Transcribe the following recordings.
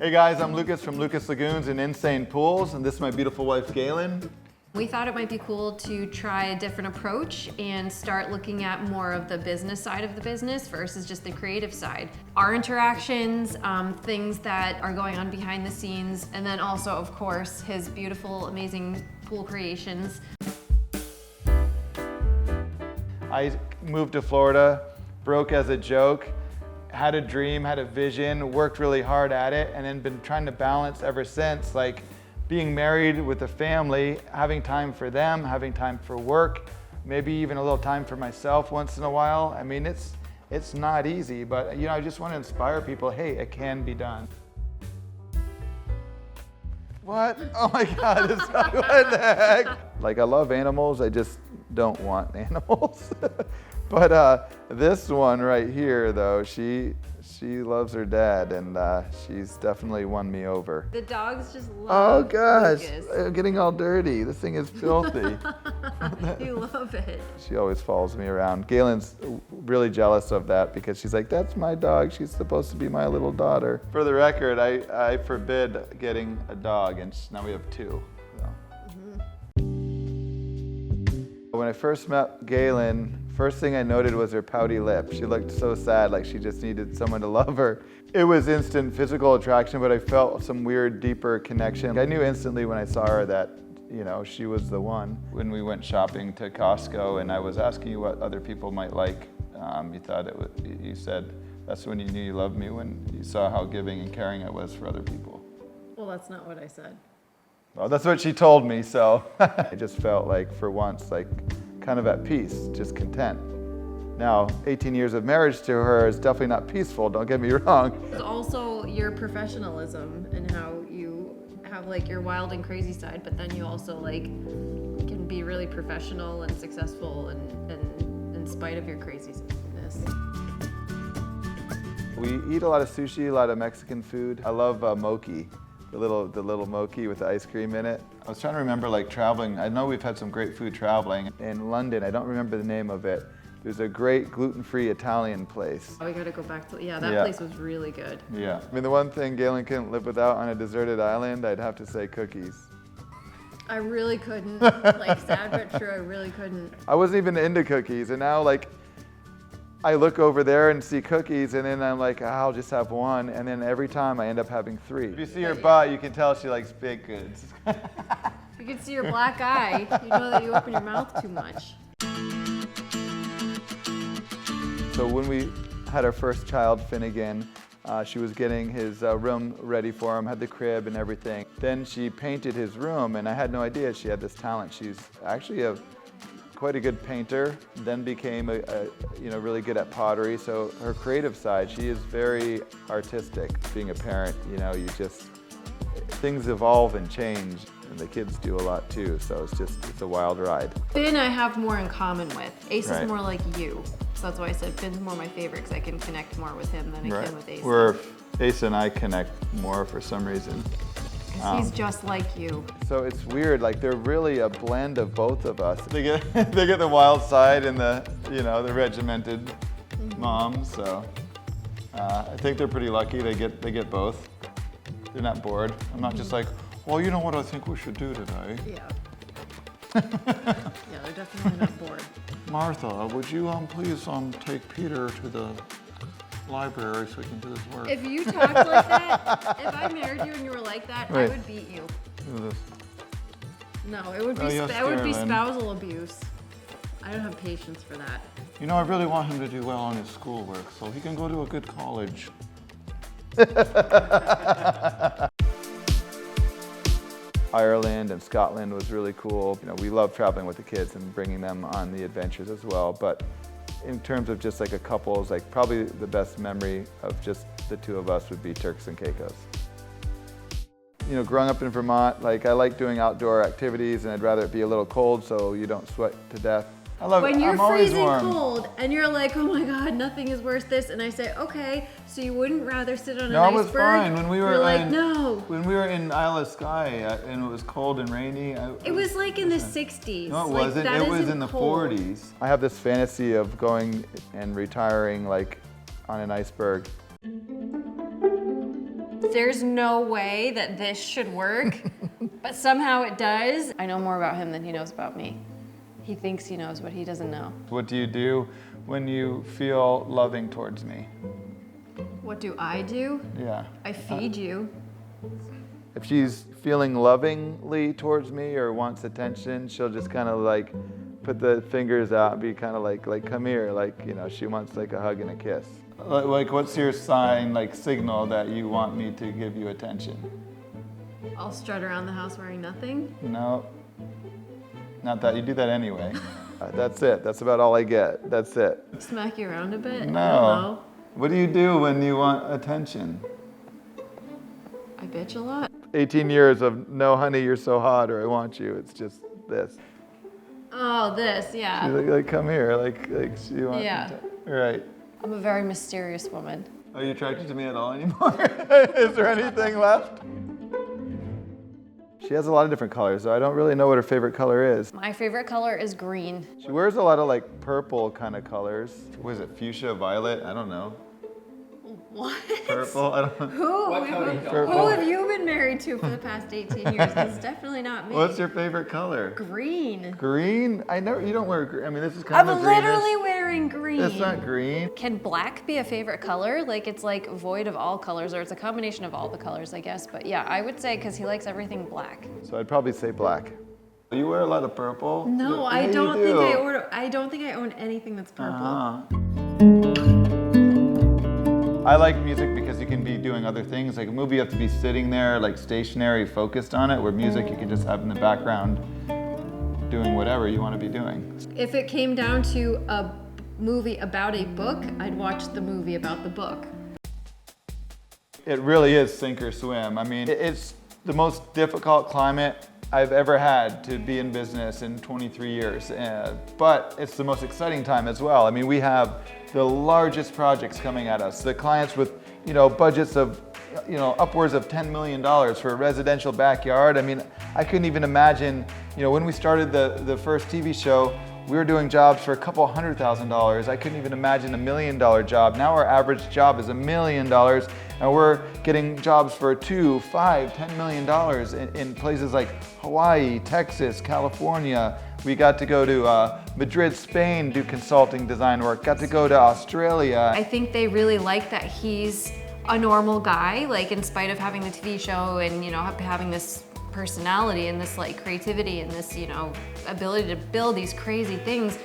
Hey guys, I'm Lucas from Lucas Lagoons and Insane Pools, and this is my beautiful wife, Galen. We thought it might be cool to try a different approach and start looking at more of the business side of the business versus just the creative side. Our interactions, things that are going on behind the scenes, and then also, of course, his beautiful, amazing pool creations. I moved to Florida, broke as a joke, had a dream, had a vision, worked really hard at it, and then been trying to balance ever since, like being married with a family, having time for them, having time for work, maybe even a little time for myself once in a while. I mean, it's not easy, but you know, I just want to inspire people, hey, it can be done. What? Oh my God, what the heck? Like, I love animals, I just don't want animals. But this one right here, though, she loves her dad, and she's definitely won me over. The dogs just love Oh gosh, Lucas. I'm getting all dirty. This thing is filthy. You love it. She always follows me around. Galen's really jealous of that because she's like, that's my dog. She's supposed to be my little daughter. For the record, I forbid getting a dog, and now we have two. So. When I first met Galen, first thing I noted was her pouty lip. She looked so sad, like she just needed someone to love her. It was instant physical attraction, but I felt some weird, deeper connection. I knew instantly when I saw her that, you know, she was the one. When we went shopping to Costco and I was asking you what other people might like, you said that's when you knew you loved me, when you saw how giving and caring I was for other people. Well, that's not what I said. Well, that's what she told me, so I just felt like, for once, like kind of at peace, just content. Now, 18 years of marriage to her is definitely not peaceful, don't get me wrong. It's also your professionalism and how you have like your wild and crazy side, but then you also like can be really professional and successful and in spite of your craziness. We eat a lot of sushi, a lot of Mexican food. I love mochi. The little mochi with the ice cream in it. I was trying to remember, like, traveling. I know we've had some great food traveling. In London, I don't remember the name of it. There's a great gluten-free Italian place. Oh, we gotta go back to, that place was really good. Yeah. I mean, the one thing Galen couldn't live without on a deserted island, I'd have to say cookies. I really couldn't. Like, sad but true, I really couldn't. I wasn't even into cookies, and now, like, I look over there and see cookies, and then I'm like, I'll just have one, and then every time I end up having three. If you see her butt, you can tell she likes baked goods. You can see your black eye. You know that you open your mouth too much. So when we had our first child, Finnegan, she was getting his room ready for him, had the crib and everything. Then she painted his room, and I had no idea she had this talent. She's actually quite a good painter, then became really good at pottery. So her creative side, she is very artistic. Being a parent, you know, things evolve and change, and the kids do a lot too. So it's a wild ride. Finn I have more in common with. Ace Right. is more like you. So that's why I said Finn's more my favorite, because I can connect more with him than I can with Ace. Where Ace and I connect more for some reason. He's just like you. So it's weird, like they're really a blend of both of us. They get the wild side and the regimented mom. So I think they're pretty lucky. They get both. They're not bored. I'm not just like, well, you know what I think we should do today? Yeah. Yeah, they're definitely not bored. Martha, would you please take Peter to the library so we can do his work? If you talked like that, if I married you and you were like that, Wait. I would beat you. Look at this. No, it would be yes, that would be Galen. spousal abuse. I don't have patience for that. You know, I really want him to do well on his schoolwork so he can go to a good college. Ireland and Scotland was really cool. You know, we love traveling with the kids and bringing them on the adventures as well. But in terms of just like a couples, like probably the best memory of just the two of us would be Turks and Caicos. You know, growing up in Vermont, like I like doing outdoor activities, and I'd rather it be a little cold so you don't sweat to death. I love it. When you're I'm always freezing warm. cold and you're like, oh my God, nothing is worse this, and I say, okay, so you wouldn't rather sit on No, an it was iceberg? fine. When we were You're like, in, no. When we were in Isle of Skye and it was cold and rainy. It was like in the 60s. No, it like, wasn't. that It was isn't in the cold. 40s. I have this fantasy of going and retiring like on an iceberg. There's no way that this should work, but somehow it does. I know more about him than he knows about me. He thinks he knows, but he doesn't know. What do you do when you feel loving towards me? What do I do? Yeah. I feed you. If she's feeling lovingly towards me or wants attention, she'll just kind of like put the fingers out and be kind of like come here, like, you know, she wants like a hug and a kiss. Like, what's your sign, like signal that you want me to give you attention? I'll strut around the house wearing nothing. No, not that. You do that anyway. That's it. That's about all I get. That's it. Smack you around a bit? No. I don't know. What do you do when you want attention? I bitch a lot. 18 years of no, honey, you're so hot, or I want you. It's just this. Oh, this, yeah. She's like come here, like she wants. Yeah. Right. I'm a very mysterious woman. Are you attracted to me at all anymore? Is there anything left? She has a lot of different colors, so I don't really know what her favorite color is. My favorite color is green. She wears a lot of like purple kind of colors. Was it fuchsia, violet? I don't know. What? Purple? I don't know. Who have you been married to for the past 18 years? It's definitely not me. What's your favorite color? Green. Green? I know you don't wear green. I mean, this is kind I'm of literally wearing green. It's not green. Can black be a favorite color? Like it's like void of all colors, or it's a combination of all the colors, I guess. But yeah, I would say because he likes everything black. So I'd probably say black. You wear a lot of purple? No, I Yeah, don't you do. think I don't think I own anything that's purple. I like music because you can be doing other things. Like a movie, you have to be sitting there, like stationary, focused on it. Where music, you can just have in the background, doing whatever you want to be doing. If it came down to a movie about a book, I'd watch the movie about the book. It really is sink or swim. I mean, it's the most difficult climate I've ever had to be in business in 23 years. But it's the most exciting time as well. I mean, we have the largest projects coming at us. The clients with, you know, budgets of, you know, upwards of $10 million for a residential backyard. I mean, I couldn't even imagine, you know, when we started the first TV show, we were doing jobs for a couple $100,000. I couldn't even imagine $1 million job. Now our average job is $1 million, and we're getting jobs for $2, $5, $10 million in places like Hawaii, Texas, California. We got to go to Madrid, Spain, do consulting design work. Got to go to Australia. I think they really like that he's a normal guy, like in spite of having the TV show and, you know, having this personality and this like creativity and this, you know, ability to build these crazy things.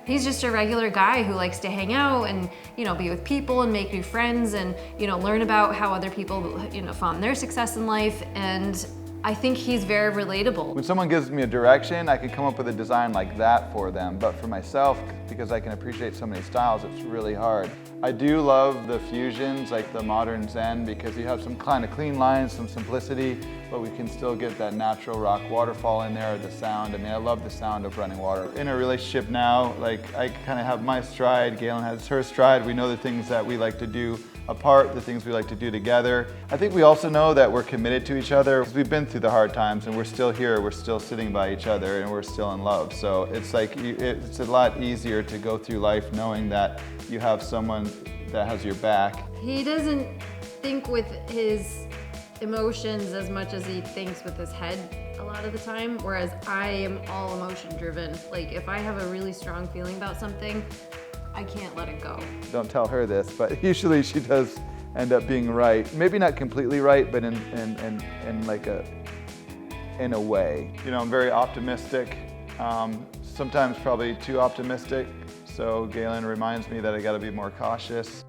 He's just a regular guy who likes to hang out and, you know, be with people and make new friends and, you know, learn about how other people, you know, found their success in life. And I think he's very relatable. When someone gives me a direction, I can come up with a design like that for them. But for myself, because I can appreciate so many styles, it's really hard. I do love the fusions, like the modern Zen, because you have some kind of clean lines, some simplicity, but we can still get that natural rock waterfall in there, the sound. I mean, I love the sound of running water. In a relationship now, like I kind of have my stride, Galen has her stride. We know the things that we like to do apart, the things we like to do together. I think we also know that we're committed to each other because we've been through the hard times and we're still here, we're still sitting by each other and we're still in love. So it's like, it's a lot easier to go through life knowing that you have someone that has your back. He doesn't think with his emotions as much as he thinks with his head a lot of the time, whereas I am all emotion driven. Like if I have a really strong feeling about something, I can't let it go. Don't tell her this, but usually she does end up being right. Maybe not completely right, but in a way. You know, I'm very optimistic. Sometimes probably too optimistic. So Galen reminds me that I got to be more cautious.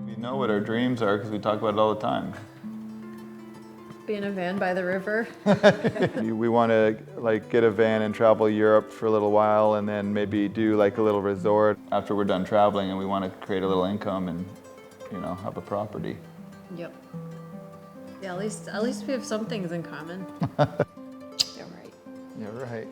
We know what our dreams are because we talk about it all the time. Be in a van by the river. We want to like get a van and travel Europe for a little while and then maybe do like a little resort after we're done traveling, and we want to create a little income and, you know, have a property. Yep. Yeah, at least we have some things in common. You're right. You're right.